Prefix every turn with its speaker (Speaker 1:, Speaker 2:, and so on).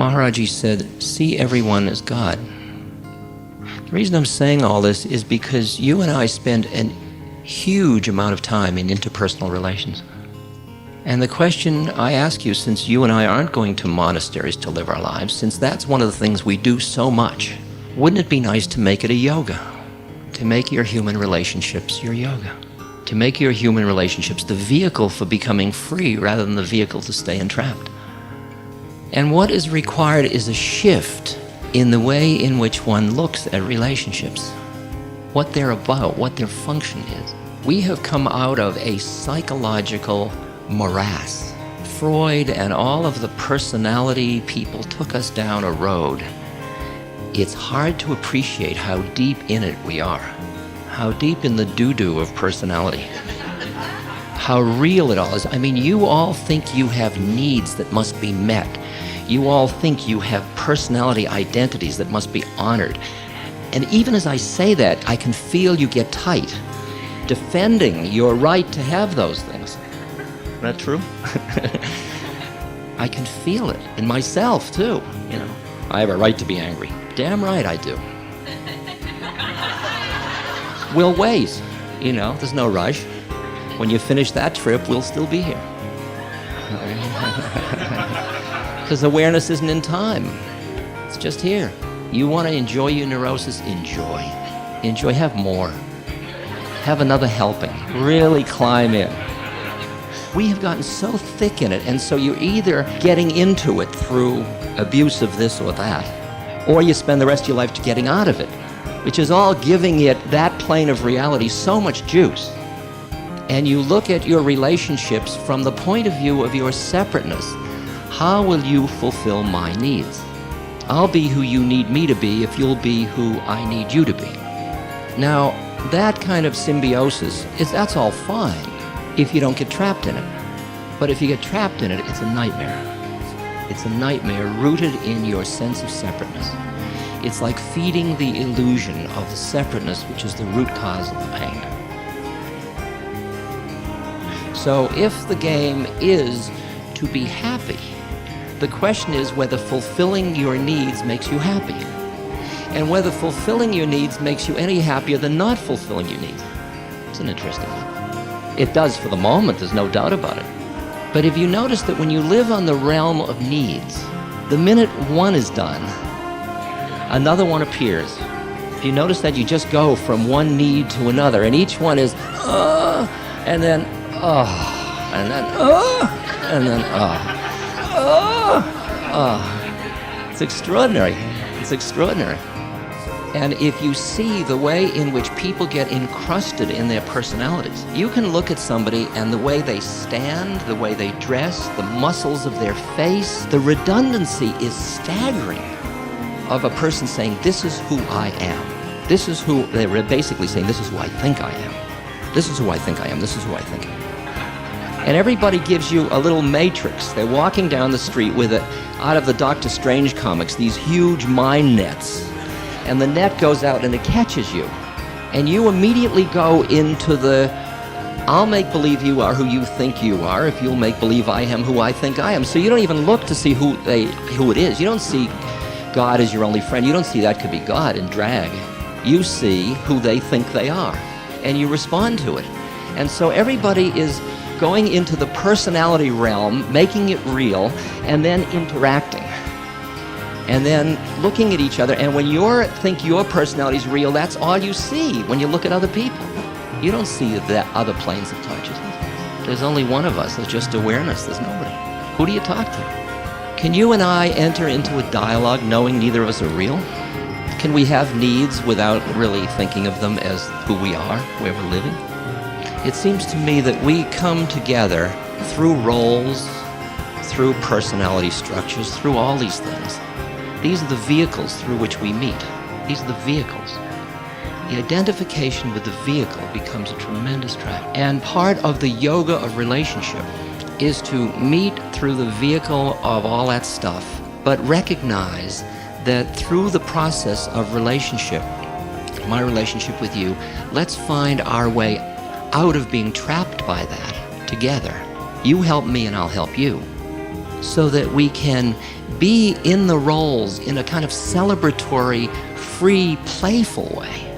Speaker 1: Maharaji said, see everyone as God. The reason I'm saying all this is because you and I spend a huge amount of time in interpersonal relations. And the question I ask you, since you and I aren't going to monasteries to live our lives, since that's one of the things we do so much, wouldn't it be nice to make it a yoga? To make your human relationships your yoga. To make your human relationships the vehicle for becoming free rather than the vehicle to stay entrapped. And what is required is a shift in the way in which one looks at relationships, what they're about, what their function is. We have come out of a psychological morass. Freud and all of the personality people took us down a road. It's hard to appreciate how deep in it we are, how deep in the doo-doo of personality, how real it all is. I mean, you all think you have needs that must be met. You all think you have personality identities that must be honored. And even as I say that, I can feel you get tight, defending your right to have those things. Isn't that true? I can feel it in myself too, you know. I have a right to be angry. Damn right I do. We'll wait, you know, there's no rush. When you finish that trip, we'll still be here. Because awareness isn't in time. It's just here. You want to enjoy your neurosis? Enjoy. Enjoy, have more. Have another helping. Really climb in. We have gotten so thick in it, and so you're either getting into it through abuse of this or that, or you spend the rest of your life getting out of it, which is all giving it, that plane of reality, so much juice. And you look at your relationships from the point of view of your separateness. How will you fulfill my needs? I'll be who you need me to be if you'll be who I need you to be. Now, that kind of symbiosis, that's all fine if you don't get trapped in it. But if you get trapped in it, it's a nightmare. It's a nightmare rooted in your sense of separateness. It's like feeding the illusion of the separateness, which is the root cause of the pain. So if the game is to be happy, the question is whether fulfilling your needs makes you happy, and whether fulfilling your needs makes you any happier than not fulfilling your needs. It's an interesting one. It does for the moment, there's no doubt about it. But if you notice that when you live on the realm of needs, the minute one is done, another one appears. If you notice that, you just go from one need to another, and each one is, and then, and then, and then, It's extraordinary. It's extraordinary. And if you see the way in which people get encrusted in their personalities, you can look at somebody and the way they stand, the way they dress, the muscles of their face, the redundancy is staggering of a person saying, this is who I am. This is who, they're basically saying, this is who I think I am. This is who I think I am. This is who I think I am. And everybody gives you a little matrix. They're walking down the street with it, out of the Dr. Strange comics, these huge mind nets. And the net goes out and it catches you. And you immediately go into the, I'll make believe you are who you think you are if you'll make believe I am who I think I am. So you don't even look to see who it is. You don't see God as your only friend. You don't see that could be God in drag. You see who they think they are. And you respond to it. And so everybody is going into the personality realm, making it real, and then interacting. And then looking at each other, and when you think your personality is real, that's all you see when you look at other people. You don't see the other planes of consciousness. There's only one of us, there's just awareness, there's nobody. Who do you talk to? Can you and I enter into a dialogue knowing neither of us are real? Can we have needs without really thinking of them as who we are, where we're living? It seems to me that we come together through roles, through personality structures, through all these things. These are the vehicles through which we meet. These are the vehicles. The identification with the vehicle becomes a tremendous trap. And part of the yoga of relationship is to meet through the vehicle of all that stuff, but recognize that through the process of relationship, my relationship with you, let's find our way out of being trapped by that together. You help me and I'll help you, so that we can be in the roles in a kind of celebratory, free, playful way.